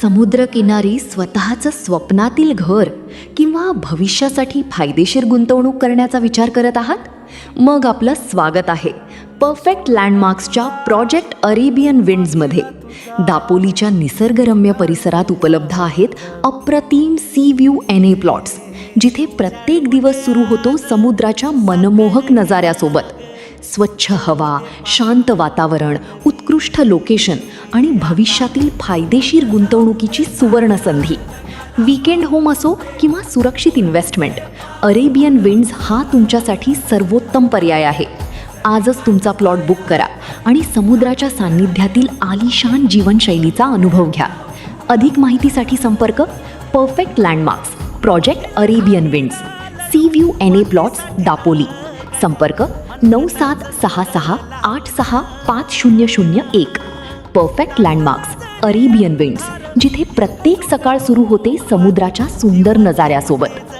समुद्रकिनारी स्वतःचं स्वप्नातील घर किंवा भविष्यासाठी फायदेशीर गुंतवणूक करण्याचा विचार करत आहात? मग आपलं स्वागत आहे परफेक्ट लँडमार्क्सच्या प्रोजेक्ट अरेबियन विंड्समध्ये. दापोलीच्या निसर्गरम्य परिसरात उपलब्ध आहेत अप्रतिम सी व्ह्यू NA प्लॉट्स, जिथे प्रत्येक दिवस सुरू होतो समुद्राच्या मनमोहक नजाऱ्यासोबत. स्वच्छ हवा, शांत वातावरण, उत्कृष्ट लोकेशन आणि भविष्यातील फायदेशीर गुंतवणुकीची सुवर्ण संधी. वीकेंड होम असो किंवा सुरक्षित इन्व्हेस्टमेंट, अरेबियन विंड्स हा तुमच्यासाठी सर्वोत्तम पर्याय आहे. आजच तुमचा प्लॉट बुक करा आणि समुद्राच्या सान्निध्यातील आलिशान जीवनशैलीचा अनुभव घ्या. अधिक माहितीसाठी संपर्क perfect landmarks, project Arabian winds, sea view NA plots, Dapoli. संपर्क 9766865001. परफेक्ट लँडमार्क्स, अरेबियन विंड्स, जिथे प्रत्येक सकाळ सुरू होते समुद्राच्या सुंदर नजाऱ्यासोबत.